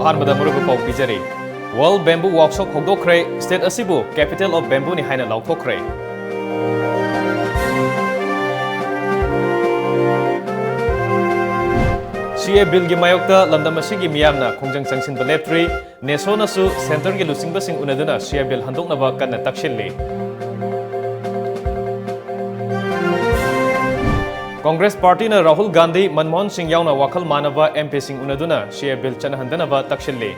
अहानबदा मुरुगु पाउ पिजरी वर्ल्ड बैम्बू वर्कशॉप होगदोखरे स्टेट असिबु कैपिटल ऑफ बैम्बू नि हाइना लाउथोखरे CA बिल की मायोक्ता लमदम असिगी मियामना खोंजंग चंगसिन बलेप्ट्री नेसोनसु सेंटर के लुसिंगबसिंग उनदुना CA बिल हंदोकनबा कन्ना तक्सिल्ली कांग्रेस पार्टी ने राहुल गांधी मनमोहन सिंह यावना वाखल मानवा MP सिंह उनदुना CA बिल चनहंदनबा तक्सिल्ली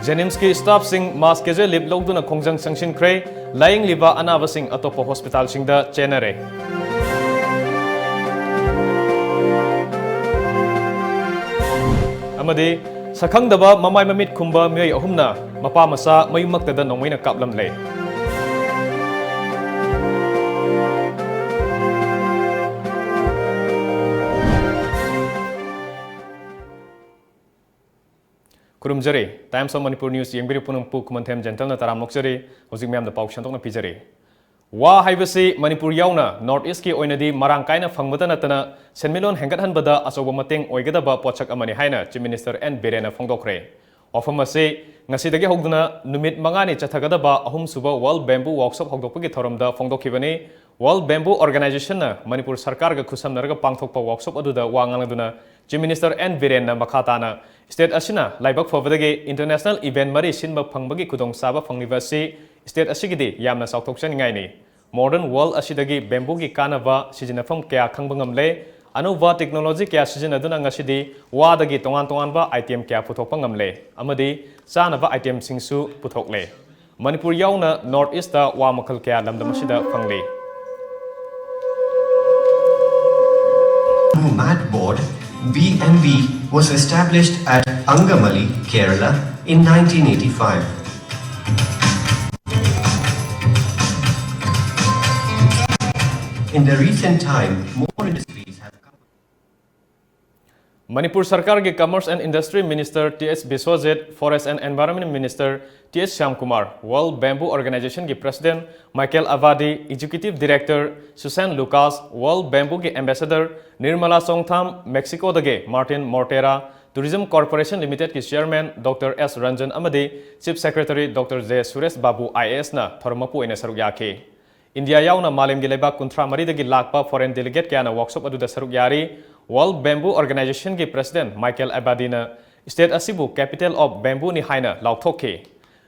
जेनिम्स की स्टाफ सिंह मास केजे लिप लौदुना खोंजंग संगसिनख्रे लाइंग लिबा अनाबा सिंह अतोप हॉस्पिटल सिंहदा चेनरे अमदे सखंगदबा ममाय ममित खुंबा मिय अहुमना मपा मसा मयुमक्तदा नोंमैना कापलमले खुरुमजरे टाइम्स ऑफ मणिपुर न्यूज येंबिरि पुनम पु कुमनथेम जेंटलना तराम नोक्सरे होजिक म्याम द पाउ शंतोकना पिजरे वा हाइबसी मणिपुर यावना नॉर्थ ईस्ट की ओइनदी मरांग कायना फंगबदा नतना सेनमिलोन हेंगतहनबदा अचौबा मतेंग ओइगदबा पोचक अमनि हाइना चीफ मिनिस्टर एन बिरेना फोंदोखरे ऑफम असे ngasi hogduna numit mangani chathagada ahum suba world bamboo workshop hogdokpagi thoramda phongdokhibani world bamboo organization na manipur sarkar ga khusamnarga pangthokpa workshop aduda wangalangduna chief minister n biren na makhatana state asina laibak phobadagi international event mari sinba phangbagi khudong saba phanglibasi state asigidi yamna saukthokchaningai ni modern world asidagi bamboo gi kanaba sijinafam kya khangbangamle anuba technology kya sijinaduna ngasidi wadagi tongan item kya puthokpa ngamle amadi चानब item सिंगसु पुथोकले मणिपुर यावना North East दा वा मखल कया लमदमसिदा फंगले Mat board BMB was established at Angamali, Kerala in 1985. In the recent time, more industries have come. Manipur सरकार के commerce and industry minister TS Biswajit, forest and environment minister TS Shyam Kumar, world bamboo organisation के president Michael Abadi, executive director Susan Lucas, world bamboo के ambassador Nirmala Songtham, Mexico दगे Martin Mortera, tourism corporation limited के chairman doctor S Ranjan अमदी chief secretary doctor J Suresh Babu IAS ना थोरमपु ओइना सरुक याखे India यावना मालेम गी लेबा कुंथ्रा मरीदगी लाकपा फॉरेन डेलीगेट क्याना वर्कशॉप अदुदा सरुक यारी वर्ल्ड बैम्बू ऑर्गेनाइजेशन के प्रेसिडेंट माइकल अबादीना स्टेट असिबु कैपिटल ऑफ बैम्बू नि हाइना लाउथोखे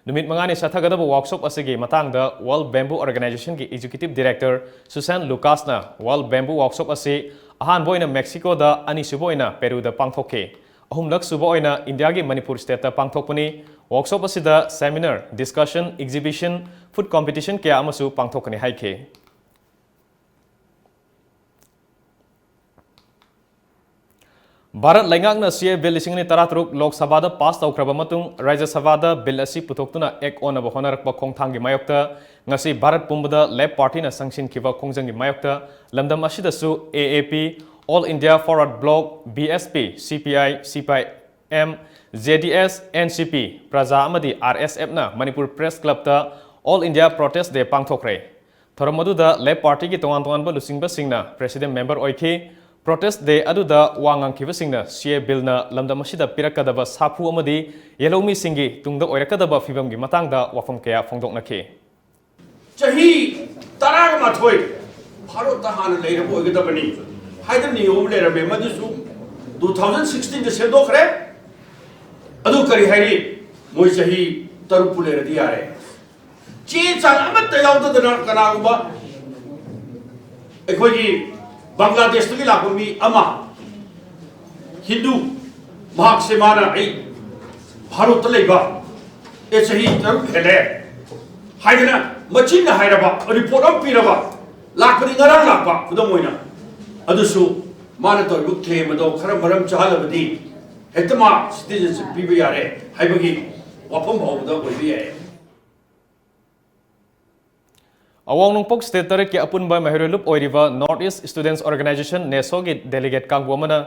नुमित मंगानी सथगदब वर्कशॉप असिगी मतांगदा वर्ल्ड बैम्बू ऑर्गेनाइजेशन के एग्जीक्यूटिव डायरेक्टर सुसैन लुकासना वर्ल्ड बैम्बू वर्कशॉप असि अहानबोइना मेक्सिको दा अनिसुबोइना पेरू दा पांगथोखे अहुमलक सुबोइना इंडिया के मणिपुर स्टेट ता पांगथोकपनि वर्कशॉप असिदा seminar discussion exhibition food competition क्या अमसु पांगथोकनि हाइखे भारत लैंगांगना CA बिल 2013 लोकसभा पास तौख्रबा मतुंग राज्य सभा बिल असि पुथोक्तुना एक ओनब होनरकपा खोंथांगी मायोक्ता ngasi भारत पुंबदा लेब पार्टी ना संगसिनखिबा खोंजंगी मायोक्ता लमदम असिदसु AAP All India Forward Bloc BSP CPI CPIM JDS NCP प्रजा अमदी RSF ना मणिपुर प्रेस क्लब ता All India Protest Day पांगथोखरे थरमदुदा लेब पार्टी की तोंगान लुसिंगबा सिंगना प्रेसिडेंट मेंबर ओइखि Protest Day aduda wangang kibasingna CA bill na lamdamasida pirakadaba sapu amadi yelomi singi tungda oirakadaba fibamgi matangda wafam kaya phongdoknakhe chahi taraga mathoi bharot ta hana leirabo oigadabani haidan niyom leirabe madusu 2016 de semdokhre adu kari hairi moi chahi tarupu leiradi yare che chang amatta yawdadana kanaguba ekhogi Bangladesh की लापमी हिंदू से माना भारत ए सही तरुक हेले मचीन report Pirba लापनी लापा खुदमोइना अदुसु माना तो claim खर मरम चाहलबदी हेक्तमा citizenship पीब यारे हाइबगी वाफम भावदा ओइबि यारे अवांग नोंपोक स्टेट तरह के अपुनबा महरुलुप ओइरिबा North East students organisation NESO की डेलीगेट कांगबोमना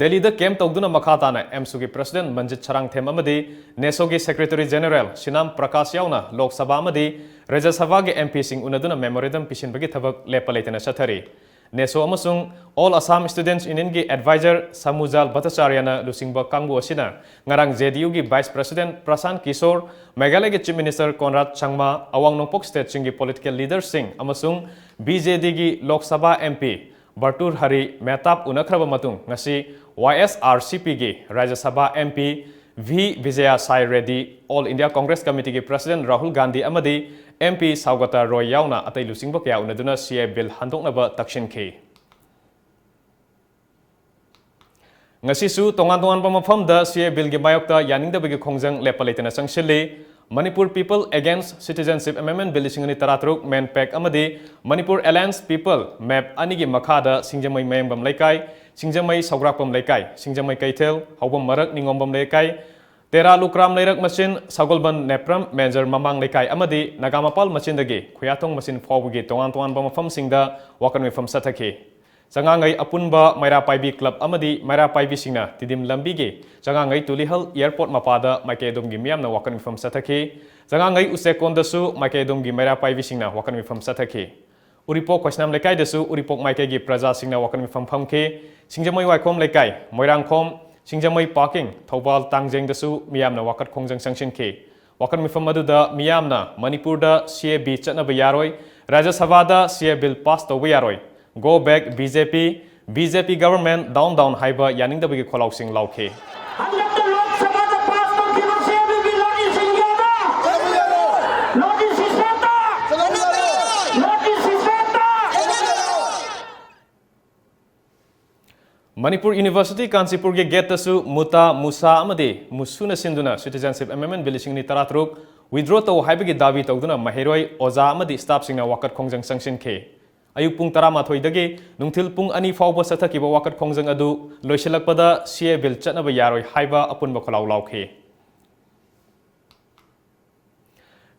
दिल्ली द कैंप तौदुना मखाताना एमसू की प्रेसिडेंट मंजित छरांगथेम अमदी नेसो की सेक्रेटरी जनरल सिनाम प्रकाश यावना लोकसभा अमदी राज्य सभा के MP सिंह उनदुना मेमोरेंडम पिसिनबगी थबक लेपा लेतना सथरी NESO amasung All Assam Students Union gi advisor Samujal Bhattacharya lusingba kangbu asina ngarang JDU gi Vice President Prasan Kishore, Meghalaya gi Chief Minister Conrad Changma, Awang Nongpok State singi political leaders sing amasung BJD gi Lok Sabha MP Bartur Hari Metap unakraba matung ngasi YSRCP gi Rajya Sabha MP V Vijaya Sai Reddy, All India Congress Committee gi President Rahul Gandhi amadi MP Saugata Roy yauna atai lusingba kaya unaduna CA bill handoknaba takshin ki. Ngasisu tongan-tongan pamafamda CA bill gi mayokta yaningdabagi khongjang lepalaitena sangshili Manipur People Against Citizenship Amendment Bill singani taratruk main pack amadi Manipur Alliance People map anigi makhada singjamai mayambam laikai singjamai saugrakpam laikai singjamai kaithel haubam marak ningombam laikai Tera Lukram Leirak Machine Sagolban Nepram Major Mamang Laikai amadi Nagamapal Machine dagi Khuyatong Machine Fawgi tongan-tongan pamafam singda wakan mifam sathaki Jangangai apunba Maira Paibi Club amadi Maira Paibi singna tidim lambigi Jangangai Tulihal Airport mapada Maikaidom gi miyamna wakan mifam sathaki Jangangai Usekon dasu Maikaidom gi Maira Paibi singna wakan mifam sathaki Uripok Kwasnam Laikai dasu Uripok Maikai gi Praja singna wakan mifam phamki Singjamai Waikom Laikai Moirangkhom Singjamai Parking Thobal Tangjeng dasu miyamna wakat khongjang sangshin ki wakan mifam aduda miyamna Manipur da CA bill chatnaba yaroi Rajya Sabha da CA bill pass tawba yaroi Go back BJP government down haiba yaningdabagi kholausing lauke Manipur University Kansipur ge gate tasu muta musa amadi musuna sinduna citizenship amendment bill singni taratruk withdraw to haibagi dabi tawduna mahiroi oza amadi staff singna wakat khongjang sangshin ke ayuk pung 12 dagi nungthil pung 2 fawba sathakiba wakat khongjang adu loisilakpada CA bill chatnaba yaroi haiba apunba kholaw lauke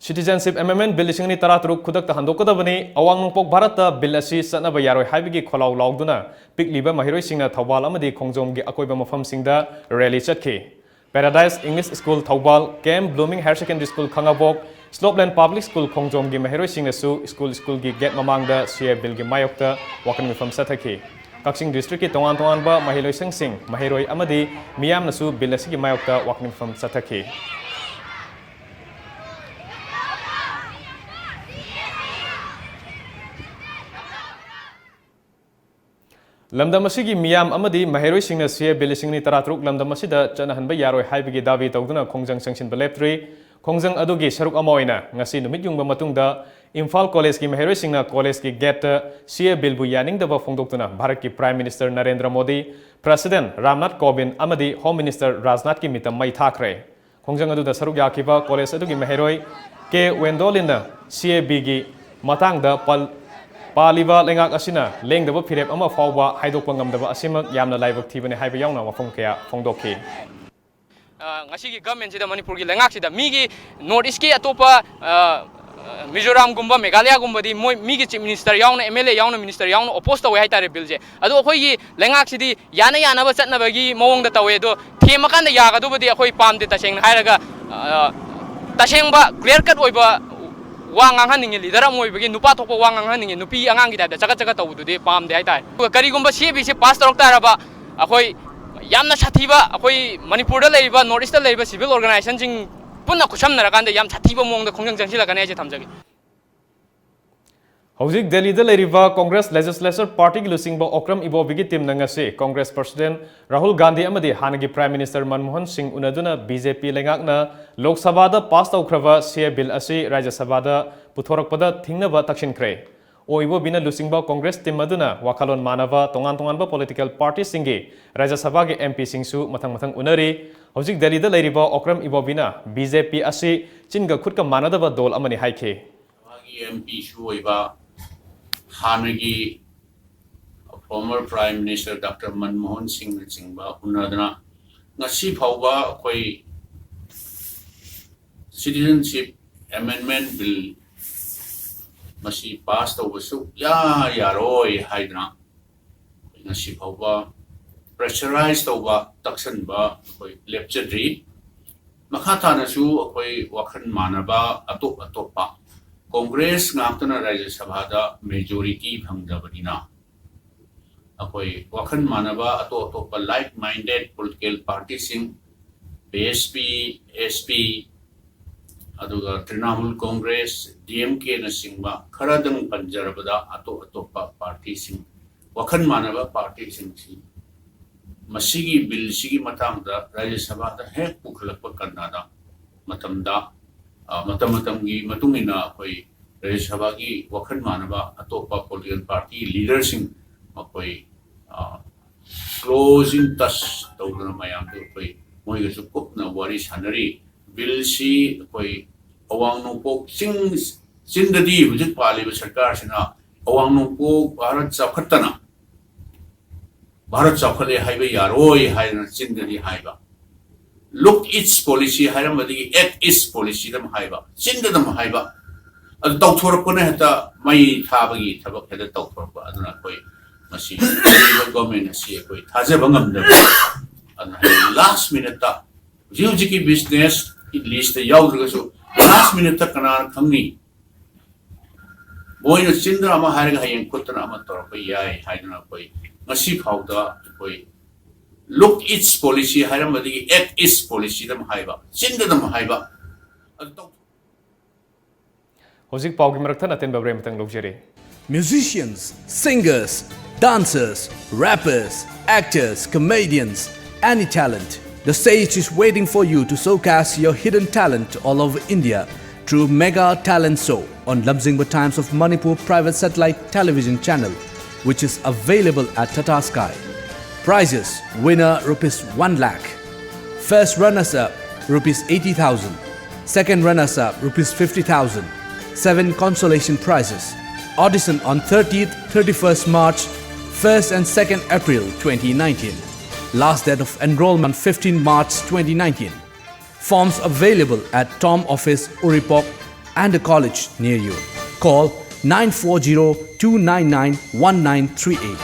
Citizenship Amendment Bill singni taratruk khudak ta handokadabani awang nongpok bharata bill asi chatnaba yaroi haibagi kholaw lauduna pikliba mahiroi singna thawbal amadi khongjom gi akoiba mafam singda rally chatki Paradise English School Thawbal Camp Blooming Higher Secondary School Khangabok Slopeland Public School Khongjom gi mahiroi singna su school gi gate mamangda CA bill gi mayokta wakan mifam sathaki Kaksing district ki tongan ba mahiroi sing mahiroi amadi miyam nasu bill asi gi mayokta wakan mifam sathaki Lamdam asigi miyam amadi mahiroi singna CA bill singni taratruk lamdam asida chanahanba yaroi haibagi dabi tawduna khongjang sangshin baleptri khongjang adugi saruk amoina ngasi numit yungba matungda Imphal College ki mahiroi singna college ki gate CA bill bu yaningdaba phongdoktuna Bharat ki Prime Minister Narendra Modi President Ramnath Kovind amadi Home Minister Rajnath ki mitam mai thakre khongjang aduda saruk yakiba college adugi mahiroi ke Wendolina CA gi matangda Paliba lengak asina lengdaba phirep ama fawba haidokpa ngamdaba asimak yamna laibak thibane haiba yauna wafong kaya phongdokhi ngasi gi government sida Manipur gi lengak sida migi north east ki atopa Mizoram gumba Meghalaya gumba di migi chief minister yauna MLA yauna minister yauna oppose tawe haitare bill je adu akhoi gi lengak sidi yana ba chatna bagi mawong da tawe do thema kan da yaga do badi akhoi pamde taseng hairaga taseng ba clear cut oiba wangang haningi leader amoi bagi nupa thokpa wangang haningi nupi angang gi taida chaga tawdu de pam de aitai karigumba CB se pass tarok taraba akhoi yamna sathiba akhoi Manipur da leiba north east da leiba civil organization jing punna khusamnara kanda yam sathiba mong da khongjang jangsil ka ne je thamjagi Hojik Delhi da leiriba Congress Legislature Party gi lusingba okram ibo bigi team nangase Congress President Rahul Gandhi amadi hanagi Prime Minister Manmohan Singh unaduna BJP lengakna Lok Sabha da pass tawkhraba CA bill asi Rajya Sabha da puthorakpada thingnaba takshinkre oibo bina lusingba Congress team aduna wakalon manava tongan ba political party singi Rajya Sabha gi MP singsu mathang unari Hojik Delhi da leiriba okram ibo bina BJP asi chinga khutka manadaba dol amani haike MP shuiba Hanagi former Prime Minister Dr. Manmohan Singh Singba unadana ngasi phawba koi Citizenship Amendment Bill masi pass tawbasu yaroi haidna ngasi phawba pressurize tawba taksan ba koi lepchadri makhatha nasu koi wakhan manaba atopa Congress ngaptana Rajya Sabha da majority phangdabanina akoi wakhan manaba ato like minded political parties sing PSP SP aduga Trinamool Congress DMK na singba kharadang panjarabada ato party sing wakhan manaba party sing si masigi bill sigi matangda Rajya Sabha da hek pukhalakpa kannada matamda matamgi matungina akoi Rajya Sabha gi wakhan manaba ato political party leaders sing akoi closing touch tawdana mayam to akoi moi ga sukop na wari sanari bill si akoi awang nungpok sindadi hujik pali ba sarkar sina awang nungpok Bharat chawkhale haiba yaroi haina sindadi haiba look its policy hairam badi act its policy dam haiba sindadam haiba adu tawthorapna hata mai thabagi thabak heda tawthorpa aduna koi masi government asi koi thajaba ngamda aduna last minute ta jiki business list yaudragasu last minute ta kana khangni boina chindra ama harga hayeng kutna ama torpa yai haiduna koi masi phauda koi look its policy hairam badi act its policy dam haiba sindadam haiba Hojik paugi maraktan aten babre matang lokjeri. Musicians, singers, dancers, rappers, actors, comedians, any talent. The stage is waiting for you to showcase your hidden talent all over India through Mega Talent Show on Lamjingba Times of Manipur private satellite television channel, which is available at Tata Sky. Prizes: winner ₹1 lakh, first runners-up ₹80,000, second runners-up ₹50,000, 7 consolation prizes. Audition on 30th, 31st March, 1st and 2nd April 2019. Last date of enrollment 15 March 2019. Forms available at Tom Office, Uripok and a college near you. Call 940-299-1938.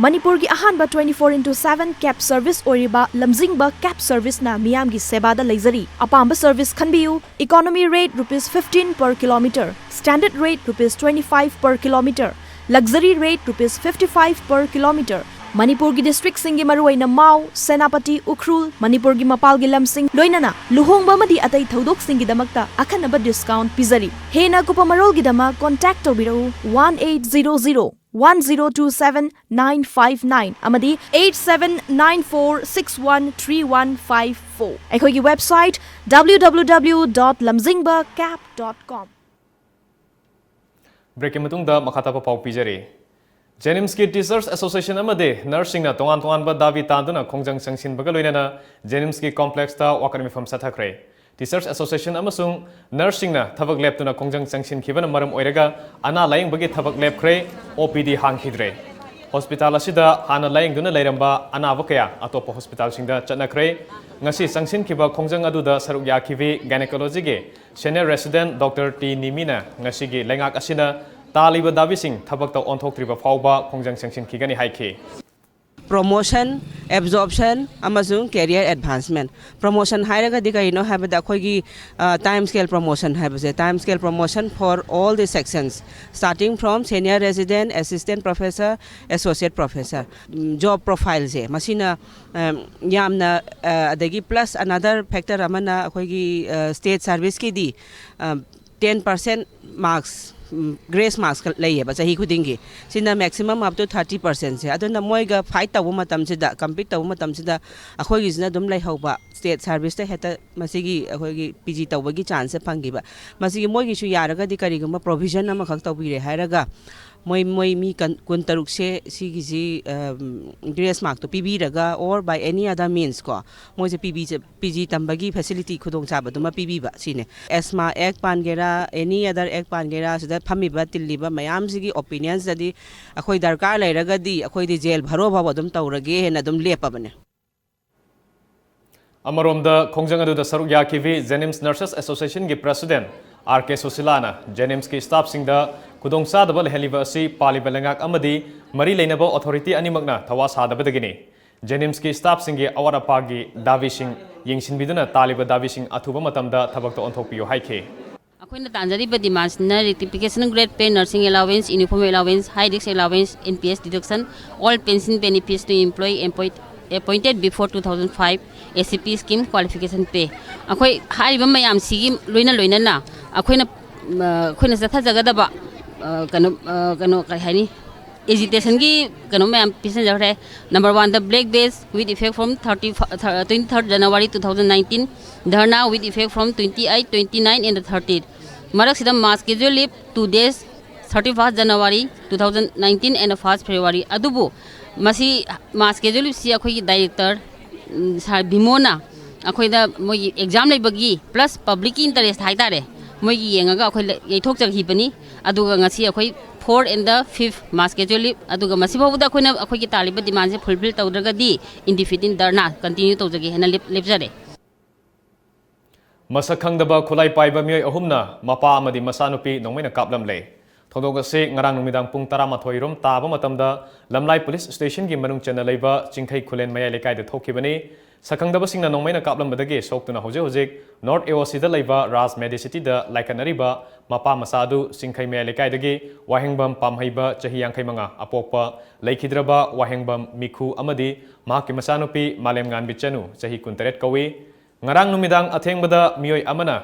Manipur gi ahanba 24/7 cab service oriba lamjingba cab service na miyam gi seba da leizari apamba service khanbiu economy rate ₹15 per kilometer, standard rate ₹25 per kilometer, luxury rate ₹55 per kilometer. Manipur gi district singi maruaina Mau, Senapati, Ukhrul, Manipur gi mapal gi lamsing loinana luhongba madi atai thodok singi damakta akhanaba discount pizari. Hena kupamarol gi dama contact tobirau 1800-1027-959 amadi 8794613154. Ekhogi website www.lamjingbacap.com. Breaking matungda makata pa pau pijari. Jenims ki Teachers Association amade nursing na tongan ba davi tanduna khongjang sangsin baga loinana Jenims ki complex ta wakar mifam sathakre. Teachers Association amasung nursing na thabak lab tuna khongjang sangsin khibana maram oiraga ana laying bagi thabak lab khre OPD hangkhidre. Hospital asida hana laying duna lairamba ana wakaya atopa hospital singda chatnakre. Ngasi sangsin khiba khongjang aduda saruk yakhivi gynecology ge senior resident Dr. T Nimina ngasi gi lengak asina Taliba Davising Tabak on Tok Triba Fauba Kongjang Sanction Kigani Haiki. Promotion, absorption, amazing career advancement. Promotion higher diga you know have the time scale promotion have a time scale promotion for all the sections starting from senior resident, assistant professor, associate professor. Job profiles masina yamna adagi plus another factor amana state service ki di 10% marks grace marks laye ba chahi khudingi sina maximum up to 30% se aduna moiga fight tawu matam sida compete tawu matam sida akhoi gi sina dum lai hoba state service ta heta masigi akhoi gi PG tawbagi chance phangi ba masigi moigi su yaraga di kari guma provision ama khak tawbi re hairaga moi mi kun taruk se sigi ji grace mark to PB raga or by any other means ko moi se PG tambagi facility khudong cha ba duma PB ba sine asma ek pangera any other ek pangera sida phamiba tilliba mayam sigi opinions dadi akhoi darkar lairaga di akhoi di jail bharo bhaba dum tawrage hena dum lepabane. Amaromda Kongjang adu da saruk yakivi Jenims Nurses Association gi President RK Susilana Jenims ki staff singda kudong sadabal heliba asi paliba lengak amadi mari leinaba authority animakna thawa sadabadagini Jenims ki staff singi awara pagi davi sing yingsin biduna taliba davi sing athuba matamda thabakta onthokpiyo haike. अखोइना तांजरीब demands न rectification grade pay, nursing allowance, uniform allowance, high risk allowance, NPS deduction, all pension benefits to employee appointed before 2005, ACP scheme qualification pay. अखोइ हारिबा मयाम सिगी लोइना ना अखोइना जथा जगदबा कनो काय हानि agitation की कनो मयाम पिसन जरे. Number 1, the black days with effect from 23rd January 2019, dharna with effect from 28, 29 and the 30th. Marak sidam mass schedule leave 2 days 31st January 2019 and 1st February. Adubu masi mass schedule leave si akhoi director sa bimona akhoi da moi exam leibagi plus public interest haitare moi yengaga akhoi yeithok jaghi bani aduga ngasi akhoi 4 and the 5th mass schedule leave aduga masi babuda akhoi na akhoi ki taliba demand se fulfill tawdraga di indefinite dharna continue tawjagi hena lepjare. Masakangdaba khulai paiba mioi ahumna mapa amadi masanupi nongmaina kaplam le. Thodog ase ngarang numidang pung 12 rom taba matamda lamlai police station gi manung chena leiba chingthai khulen mayai lekai de thokibani. Sakangdaba singna nongmaina kaplam badagi soktuna hojek North AOC da leiba Ras Medicity da laikanariba mapa masadu singkhai mayai lekai dagi wahengbam pamhaiba chahi yangkhai manga apokpa leikidraba wahengbam mikhu amadi mahaki masanupi malem nganbi chanu chahi 19 kawi. Ngarang numidang athengbada mioi amana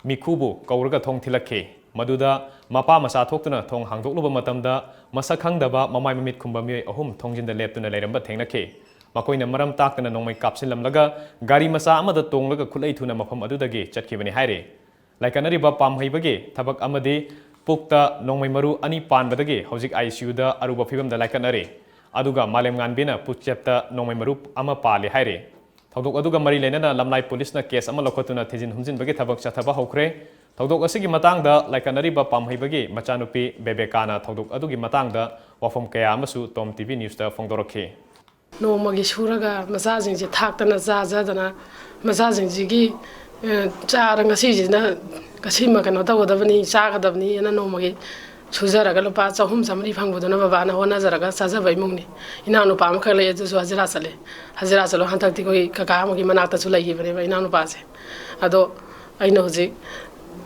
mikhubu kauraga thong thilakhe maduda mapa masa thoktuna thong hangdokluba matamda masakhangdaba mamai mamit khumba mioi ahum thongjinda leptuna leiramba thengnakhe makoina maram taktana nongmai kapsilamlaga gari masa amada tonglaga khulai thuna mafam adudagi chatkibani haire laikanariba pamhaibage thabak amadi pukta nongmai maru ani panbadagi hojik ICU da aruba phibamda laikanare aduga malem nganbina putchepta nongmai maru ama pale haire. Thodok aduga mari lenana lamlai police na case ama lokotuna thijin humjin bagi thabak chathaba hokre. Thodok asigi matangda laikanariba pamhaibagi machanupi bebekana thodok adugi matangda wafam kaya amasu Tom TV News da fongdorokhe. No magi shuraga masajing ji thaktana jajadana masajing ji gi charang asi ji na kasima kana tawdabani chagadabni ena no magi Suzaraga lupa chahum samri phanguduna babana hona zaraga sajabai mungni inanu pam khale ju hazira chalo hantakti koi kaka amagi manakta chulai hibane ba inanu pa se ado aino hoji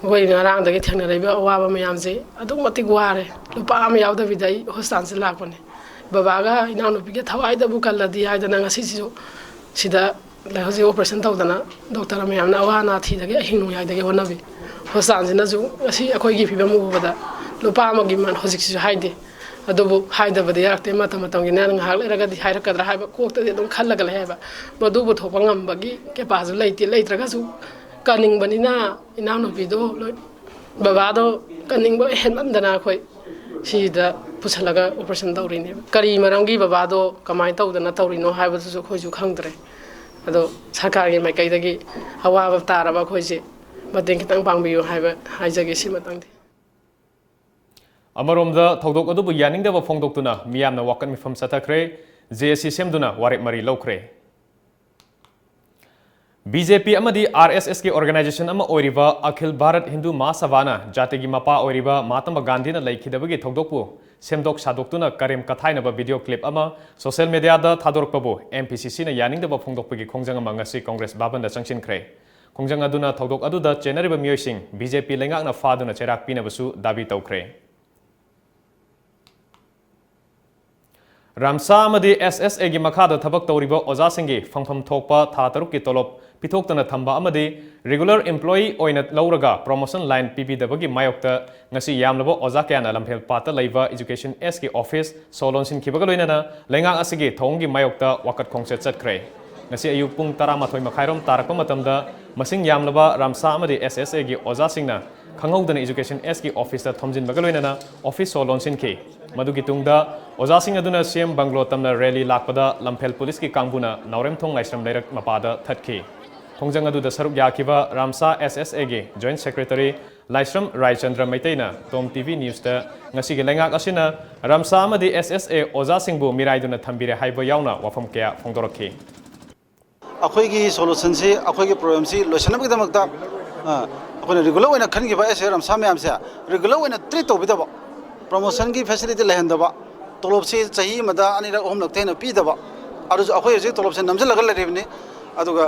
goi ngarang dagi thangna reiba awaba mayam je adu mati gware lupa am yawda bidai hostan se lakone babaga inanu pige thawai da bukalladi haidana ngasi ju sida la hoji operation tawdana doctor mayam na wana thi dagi hinu yai dagi honabi hostan jina ju asi akoi gi phibam ubada lupa amagi man hojik si haide adobu haide badi yakte matam gi nan hak leraga di haira kadra haiba kokta de dum khallaga le haiba madubu thopa ngam bagi ke pasu leitraga su kaning banina inam no bido baba do kaning ba henmandana khoi sida pusalaga operation tawrini kari marangi baba do kamai tawdana tawrino haiba su khoi ju khangdre ado sarkar gi mai kai dagi hawa ba taraba khoi je mateng kitang pangbiyo haiba haijagi si matang Amaromda thodok adubu yaningdaba phongdoktuna miyamna wakan mifam sathakre JSC semduna warik mari lokre. BJP amadi RSS ki organization ama oiriba Akhil Bharat Hindu Mahasabhana jatigi mapa oiriba Mahatma Gandhi na laikhidabagi thodokpu semdok sadoktuna karim kathainaba video clip ama social media da thadorkpabu MPCC na yaningdaba phongdokpagi khongjang ama ngasi Congress babanda changsinkhre. Khongjang aduna thodok aduda chenariba miyoising BJP lengakna faduna cherak pinabasu dabi tawkhre. Ramsa amadi SSA gi makhada thabak tawriba oza singi phangpham thokpa tha taruk ki tolop pithoktana thamba amadi regular employee oina lauraga promotion line PPW gi mayokta ngasi yamlabo oza kyana lamphel pata leiba education S ki office solon sin khibaga loinana lengang asigi thonggi mayokta wakat khongset chatkre ngasi ayuk pung 12 makhairom tarakpa matamda masing yamlaba Ramsa amadi SSA gi oza singna khanghaudana education S ki office ta thomjin baga loinana office solon sin ki Madugi tungda oza sing aduna CM Banglo tamna rally lakpada lamphel police ki kangbuna naurem thong laisram leirak mapada thatki thongjang aduda saruk yakiba Ramsa SSA gi joint secretary Laisram Raichandra Maitaina Tom TV News ta ngasi gi lengak asina Ramsa amadi SSA oza singbu miraiduna thambire haiba yauna wafam kya phongdorakhi akhoi gi solution si akhoi gi problem si losanam gi damakta akhoi regular oina khan gi ba SSA Ramsa myam sa regular oina treat to bidaba promotion ki facility lehendaba tolop se chahi mada ani ra hom lakte na pi daba aru akhoi je tolop se namjal lagal leribni aduga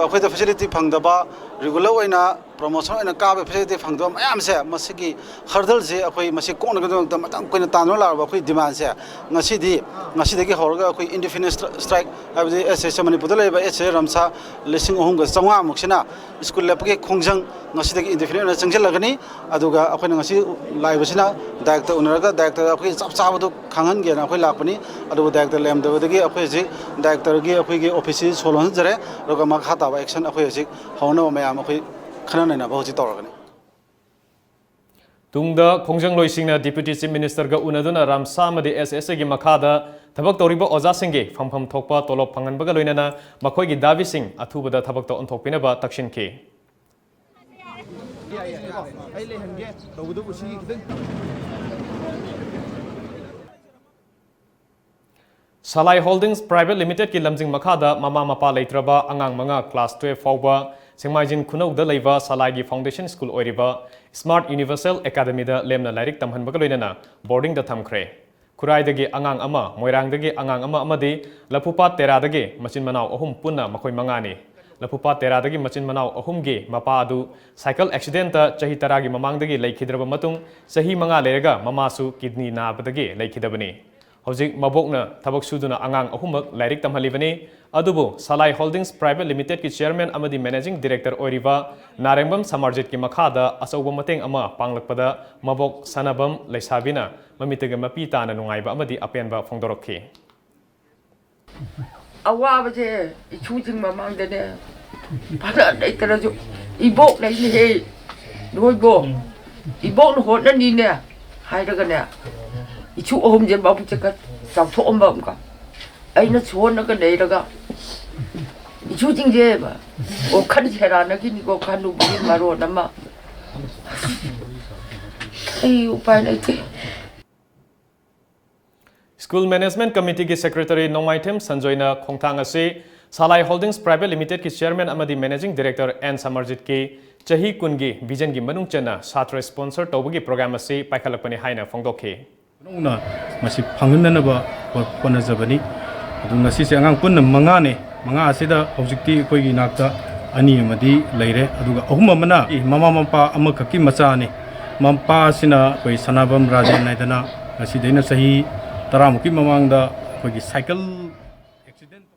akhoi da facility phangdaba regular oina promotion and a car facility from them. I am say, Masiki, hurdles, we must go on the Matan Quintanula, we demand, Nasidi, Nasidiki Horga, we indefinite strike, have the SS Manipula, SS Ramsa, listening home with Sama Muxina, School Lepke, Kongzang, Nasidiki indefinite Sanjalagani, Aduga, Apanasi, Livesina, Director Unaga, Director of Sabado Kangan, Lapani, Adu Director Lam, the Apesi, Director Gi offices, Solonzare, Rogamakata, action of Hosic, Hono Mayamaki. Tungda Kongjang Loisingna Deputy Chief Minister ga unaduna Ramsamadi SS gi makada thabak toriba oza singge fampham thokpa tolop phangan baga loinana makhoi gi davi sing athubada thabak to onthokpina ba takshin ki Salai Holdings Private Limited ki lamjing makada mama mapa leitraba angang manga class 12 fawba Singmajin Kunau da Laiva Salagi Foundation School Oiriba Smart Universal Academy da lemna lairik tamhan bagaloinana boarding da thamkhre Kurai dagi angang ama Moirang dagi angang ama amadi Lapupa Tera dagi machin manau ahum punna makoi mangani Lapupa Tera dagi machin manau ahum ge mapa adu cycle accident ta chahi taragi mamang dagi laikhidraba matung sahi manga lerega mamasu kidney na badagi laikhidabani Hojik mabokna thabak suduna angang ahumak lairik tamhalibani adubu Salai Holdings Private Limited ki chairman amadi managing director oiriba Narembam Samarjit ki makhada asauba mateng ama panglakpada mabok sanabam leisabina mamitaga mapita na nungaiba amadi apenba phongdorokhi awa baje ichujing mamang dene pada dai taraju ibok dai ni he doibo ibok no hot na ni ne hai daga ne ichu om je ba puchaka sau tho om ba ka ai na chon na ka nei daga ichu jing je ba o khan chera na ki ni ko khanu bi maro na ma ai upai lai the School Management Committee ki Secretary Nongmaitem Sanjoyna Khongthang ase Salai Holdings Private Limited ki Chairman amadi Managing Director N Samarjit ki chahi kungi vision gi manung chana satra sponsor tawbagi program ase paikhalakpani haina phongdokhe Nungna masih pangunan apa pernah zabani, itu nasi seorang pun mangane, manga asida objekti koi ginakta ani madi laire, aduga ahuma mana, mama mampa ama kaki macam ni, mampa sina koi sanabam raja naidana, nasi dena sahi taramuki mamang da koi cycle accident.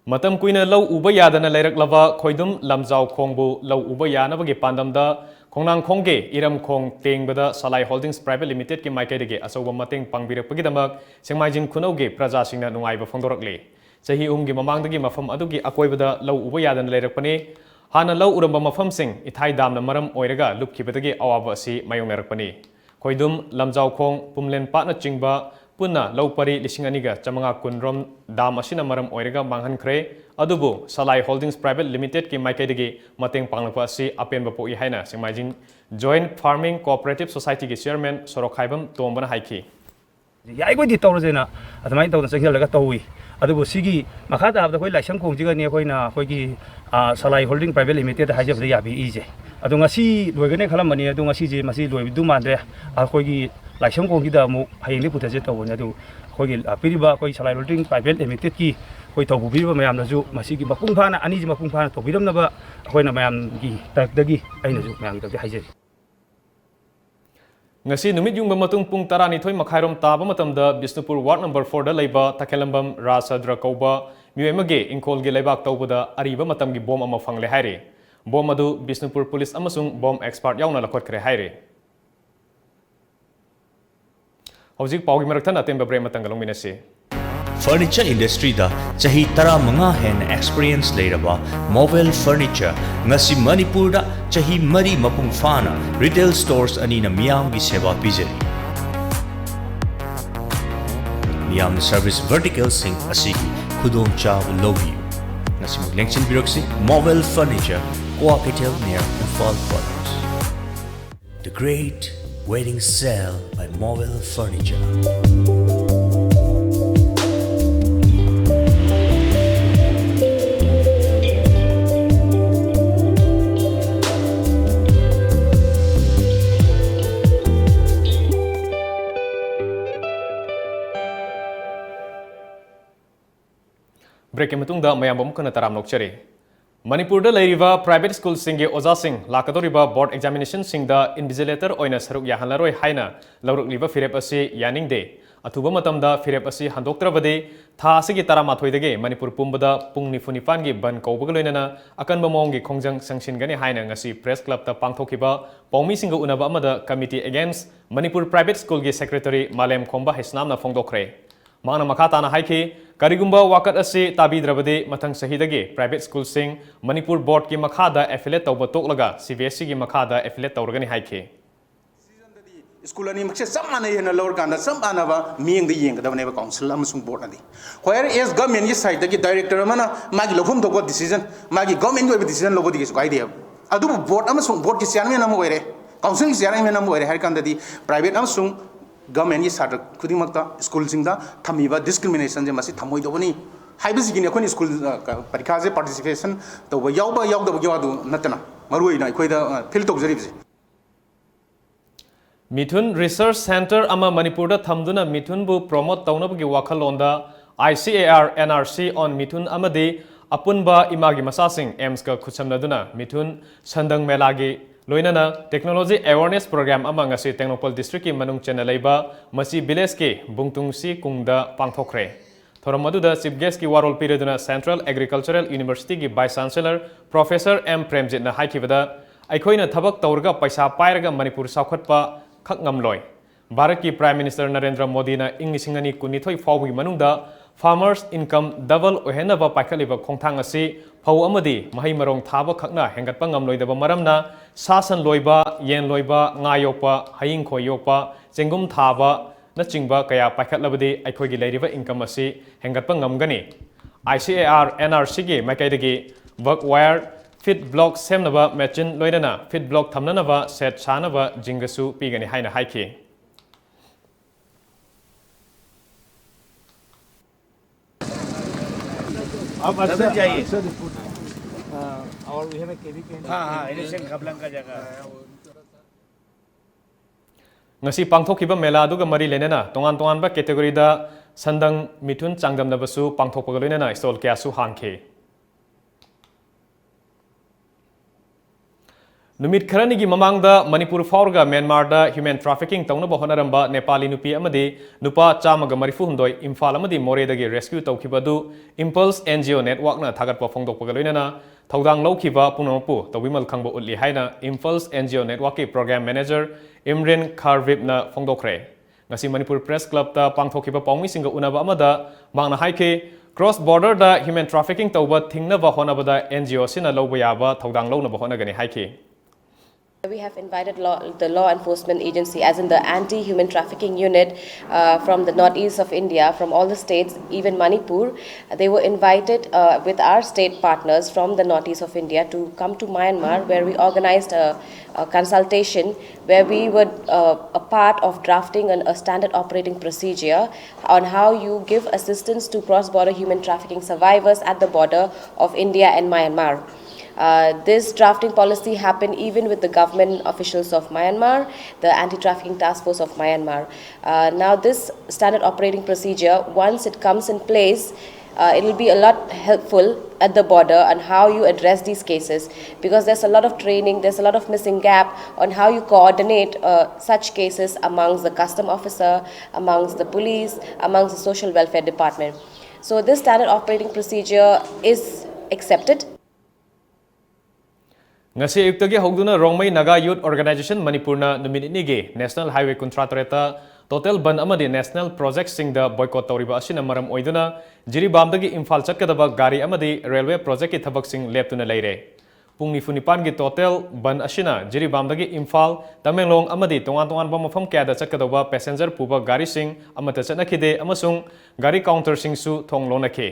Matam kuina lau ubaya dana lairak lava khoidum lamjau khongbu lau ubaya na bagi pandam da Kongnang Kongge Iram Kong Tengbada Salai Holdings Private Limited ki Maikadege Asoba Mateng Pangbirakpagidamak Singmajin Kunauge Praja Singna Nungaiba Phongdorakle Chahi umgi mamangdagi mafam adugi akoibada lau ubayadan leirakpani hana lau uramba mafam sing ithai damna maram oiraga lupkhibadagi awaba asi mayongnarakpani Koidum Lamjau Khong Pumlen Patna Chingba Punna lau pari lisinganiga chamanga kunrom dam asina maram oiraga manghankre adubu Salai Holdings Private Limited ki maikaidagi mateng panglakpa asi apenba poi haina Singmajin Joint Farming Cooperative Society ki Chairman Sorokhaibam Tombana haiki Yai ko di tawrajena atmai tawna sakhil laga tawi adubu sigi makhata abda koi laisang khongjiga ni koi na koi ki Salai Holding Private Limited haijab ya bi ije adu ngasi loigane khalamani adu ngasi je masi loi du mandre koi ki laisang khongji da mu hayeng putaje tawone adu koi ki piriba koi Salai Holding Private Limited ki koi tawu biba mayam na ju masi ki mapung phana ani ji mapung phana to biram na ba koi na mayam gi dagi aina ju mayam gi haije Ngasi numit yung mamatong pung tarani thoy makhairom taba matamda Bisnupur Ward number 4 da laiba Takelambam Rasadra Kauba Muemage Inkol gi laibak tawbada ariba matam gi bom ama fangle haire bom adu Bisnupur Police amasung bom expert yauna lakhot kre haire Hojik pawgi maraktan atemba bre matangalong minasi Furniture industry da chahi tara manga hen experience leiraba mobile furniture ngasi Manipur da chahi mari mapung fana retail stores ani na miyam gi seva pijari miyam service vertical sing asigi khudong chaw lobi ngasi maglengchin biroksi mobile furniture cooperative near Fall Quarters The Great Wedding Sale by Mobile Furniture Break matung da mayam bom kana taram nokchari Manipur da private school singe oza sing lakadoriba board examination sing da invigilator oina saruk yahanlaroi haina lauruk liba firep asi yaning de atuba matamda firep asi handoktrabade tha asigi taramathoidage Manipur pumbada pung nifunipan gi ban kawbaga loinana akan bamong gi khongjang sangsingani haina ngasi press club ta pangthokiba paumi singa unaba amada committee against Manipur private school gi secretary Malem Khomba hisnamna phongdokre Mana makatana haiki karigumba wakat asi tabi drabade matang sahidage private school sing Manipur board ki makhada affiliate tawba toklaga CBSE ki makhada affiliate tawragani haiki School ani makse samana yena lower kanda samana ba miyeng de yeng da neba council amasung board adi where is government ki side ki director mana magi lofum to decision magi government go decision lobo digi ko idea adu board amasung board ki chairman am oire council ki chairman am oire har kanda di private amasung government ki side khudimakta school singda thamiba discrimination je masi thamoi do bani haibisi gi ne khoni school parikha je participation to yawba yawda ba yawdu natana marui na khoida fill to jari bisi Mithun Research Center ama Manipur da thamduna Mithun bu promote tawnabagi wakhalonda ICAR NRC on Mithun amadi apunba imagi masasing AIMS ka khutsamnaduna Mithun Sandang Melagi loinana technology awareness program ama ngasi Technopol district ki manung chena leiba masi village ke bungtungsi kungda pangthokre thoramadu chief guest ki warol pireduna Central Agricultural University ki vice chancellor Professor M Premjit na haikibada aikoina thabak tawrga paisa pairaga Manipur saukhatpa khak ngamloi Bharat ki Prime Minister Narendra Modi na ingisingani kunithoi fawgi manungda farmers income double ohenaba paikhaliba khongthang asi phau amadi mahai marong thaba khakna hengatpa ngamloidaba maramna sasan loiba yen loiba nga yokpa haing khoi yokpa chengum thaba na chingba kaya paikhatlabadi aikhogi leiriba income asi hengatpa ngamgani ICAR NRC gi makaidagi work wire Fit block semnaba machine loinana fit block thamnanaba set chanaba jingasu pigani haina haiki अब अंदर जाइए और we have a KV हाँ election खबलंग का जगह ngasi pangthokiba mela aduga mari lenena tongan tongan ba category da sandang mithun changdamnabasu pangthokpaga loinana stall kya su hangkhe Numit kharani gi mamangda Manipur faurga Myanmar da human trafficking tawna ba honaramba Nepali nupi amadi nupa chamaga marifu hundoi Imphal amadi More dagi rescue tawkhibadu Impulse NGO network na thagatpa phongdokpaga loinana thaudang lawkhiba punamapu tawimal khangba utli haina Impulse NGO network ki program manager Imran Kharvip na phongdokre ngasi Manipur Press Club ta pangthokhiba pawmi singa unaba amada mangna haike cross border da human trafficking tawba thingnaba honabada NGO sina lawba yaba thaudang lawnaba honagani haike We have invited the law enforcement agency, as in the anti-human trafficking unit from the northeast of India, from all the states, even Manipur. They were invited with our state partners from the northeast of India to come to Myanmar, where we organized a consultation where we were a part of drafting a standard operating procedure on how you give assistance to cross-border human trafficking survivors at the border of India and Myanmar. This drafting policy happened even with the government officials of Myanmar, the Anti-Trafficking Task Force of Myanmar. Now this standard operating procedure, once it comes in place, it will be a lot helpful at the border on how you address these cases, because there's a lot of training, there's a lot of missing gap on how you coordinate such cases amongst the custom officer, amongst the police, amongst the social welfare department. So this standard operating procedure is accepted. ngasi ayuktagi hogduna Rongmei Naga Youth Organization Manipurna numit inige National Highway Contractorata total ban amadi national project sing da boycott tawriba asina maram oiduna Jiribamdagi Imphal chatkadaba gari amadi railway project ki thabak sing leptuna leire pungni funipan gi total ban asina Jiribamdagi Imphal Tamenglong amadi tongan tongan ba mafam kya da chatkadaba passenger puba gari sing amata chanakhide amasung gari counter sing su thong lonakhe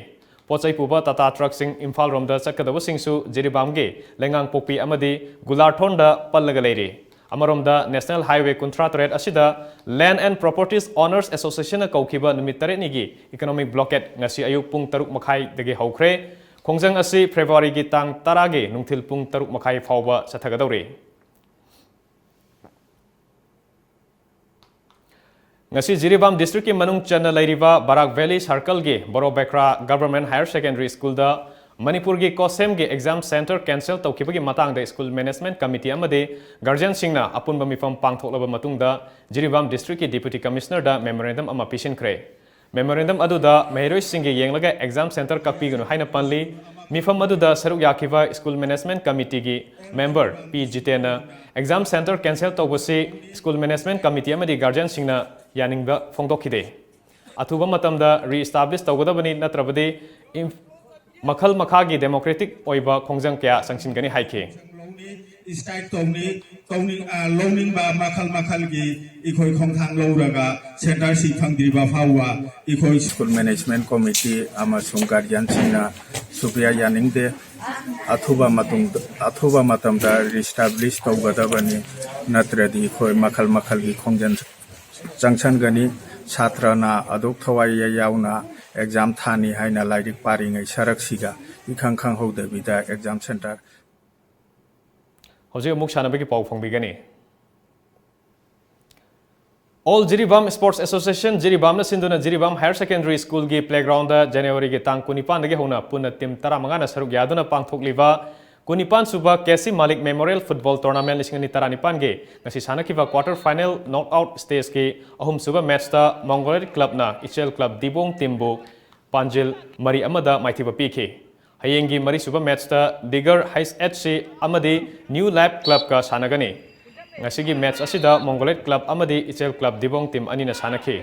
Pochai puba Tata truck sing Imphal romda chakadaba singsu Jiribamge lengang pokpi amadi Gularthonda pallaga leire amaromda National Highway Contractorate asida Land and Properties Owners Association na kaukiba numit 8 nigi economic blockade ngasi ayuk pung 3 makhai dagi haukhre khongjang asi February gi tang 10 gi nungthil pung 3 makhai fawba sathagadawre ngasi Jiribam district ki manung chana lairiba Barak Valley Circle gi Borobekra Government Higher Secondary School da Manipur gi Kosem gi exam center cancel tawkibagi matangda school management committee amade guardian singna apunba mifam pangthoklaba matungda Jiribam district ki deputy commissioner da memorandum ama pishinkhre. Memorandum aduda Mehroi Singhi Yenglaga exam center Kakpigunu Haina Panli, Mifam Aduda Saruk Yakiva school management committee gi member P. Jitena, exam center cancel Togosi school management committee amadi guardian singna Yaningba Fongdokide. Atuba Matamda re-establish Togodabani Natrabadi Makhal Makhagi democratic Oiba Kongjang Kya Sangsingani Haike. Strike loaning ba makal gi ikoi khong thang loraga center si phangdi ba phawa ikoi school management committee amasung guardian singna supia yaning de athuba matam da establish tawgadabani natradi ikoi makal gi khongjan jangchan gani chatrana aduk thawai yauna exam thani haina lairik paringai saraksiga ikhang hode bida exam center Hojik muk shanabagi pau phongbigani. All Jiribam Sports Association Jiribam na sinduna Jiribam Higher Secondary School gi playground da January gi tang kunipan dagi hona puna tim taramanga na saruk yaduna pangthokliba kunipan suba Kesi Malik Memorial Football Tournament lisingani taranipan gi ngasi sanakiba quarter final knockout stage ki ahum suba match ta Mongolian Club na Ichel Club Dibong Timbu Panjil Mari Amada Maithiba Piki. Hayengi Mari Suba match ta Digger HC Amadi New Lab Club ka sanagani. Ngasigi match asida Mongolian Club Amadi Ichel Club Dibong Team anina sanaki.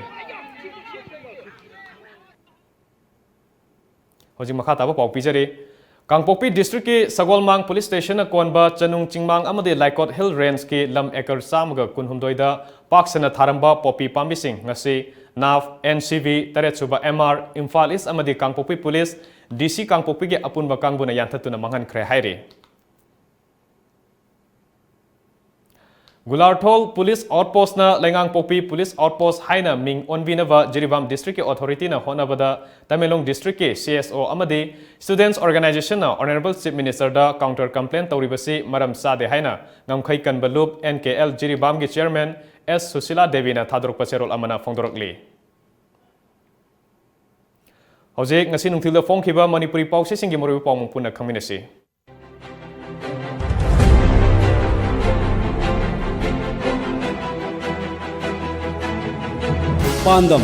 Hojik makha taba pau pijari. Kangpokpi District ki Sagolmang Police Station na konba Chanung Chingmang Amadi Laikot Hill Range ki lam ekar samaga kunhumdoida paksana tharamba popi pambising ngasi NAV NCV Taret Suba MR Imphal East Amadi Kangpokpi Police DC Kangpokpi ge apunba kangbuna yantatuna mangan khre hairi. Gularthol Police Outpost na Lengang Pokpi Police Outpost haina ming onbinava Jiribam District Authority na honabada Tamelong District CSO amadi Students Organization na Honorable Chief Minister da counter complaint tauribasi maram sade haina ngamkhai kanbalup NKL Jiribam gi Chairman S Susila Devi na thadrok paserol amana fongdorokli. Hojik ngasi nungthilda fongkhiba Manipuri pause singi moribu pawmung puna khaminasi. Pandam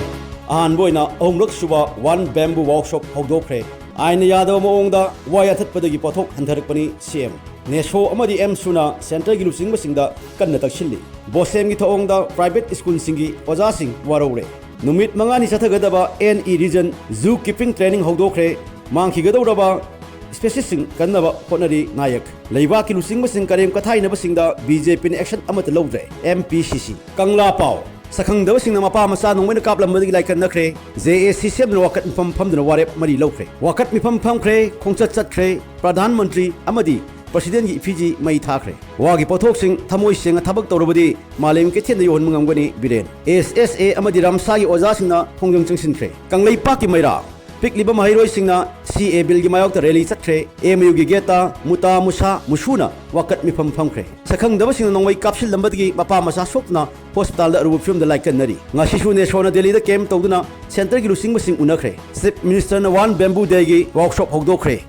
ahan boina omlok suba one bamboo workshop hogdokre aina yada moongda waya thatpadagi pothok handarakpani CM Nesho amadi M suna center gi lusing masingda kanna takshilli bosem gi thoongda private school singi oja sing warore numit mangani sathagadaba NE region zoo keeping training hogdokre mangkhigadoraba species kannaba honari nayak leiba ki lusing masing karem kathai nabasingda BJP ni action amata lowre MPCC Kangla Pau Sakang daw sing na mapa masa nung may nakaplam madi like na kre JAC sem na wakat mipam na warep mari law kre wakat mipam kre kong chat kre Pradhan Mantri amadi President gi Fiji mai tha kre wagi pothok sing thamoi sing thabak torobadi malem ke chen yon mangam gani biren SSA amadi ramsa gi oja sing na khongjang changsin kre kanglei pa ki maira Pikliba mahiroi singna CA bill gi mayok ta rally sakre MU gi geta muta musa musuna wakat mi pham kre sakhang daba sing nongwai kapsil lambat gi mapa masa sopna hospital da rubup film da like nari ngashi su ne shona Delhi da kem tawduna center gi lusing masing unakre Chief Minister na one bamboo day gi workshop hogdo kre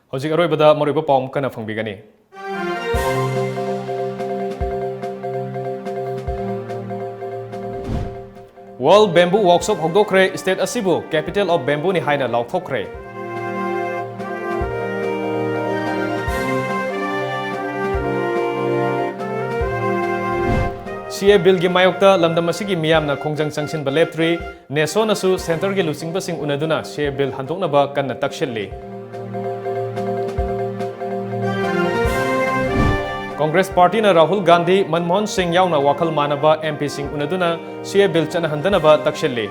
Hojik aroi bada moriba pawm kana phangbigani. World Bamboo Workshop hogdokre state asibu capital of bamboo ni haina lauthokre. CA bill gi mayokta lamdam asigi miyamna khongjang changsin ba leptri neso nasu center gi lusing basing unaduna CA bill handokna ba kanna takshilli. Congress Party na Rahul Gandhi Manmohan Singh yauna wakal manaba MP Singh unaduna CA bill chana handanaba takshilli.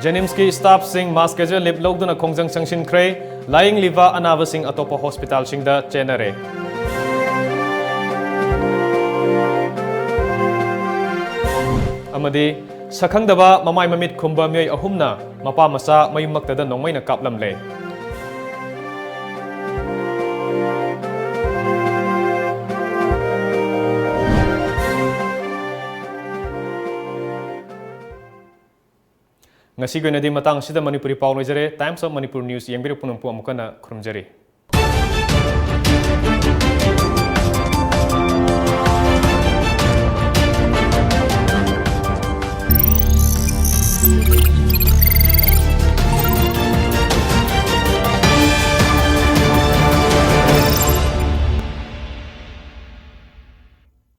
Janims ki staff Singh mass casual lip logduna khongjang changshin kre lying liva anava Singh atopa hospital Singh da chenare. Amadi Sakhangdaba mamay mamit khumba miyay ahumna mapa masa mayumaktada nongmay na kaplamle. ngasi goina di matang sida Manipuri paw noizare Times of Manipur News yengbiru punung pu amukana khurumjari.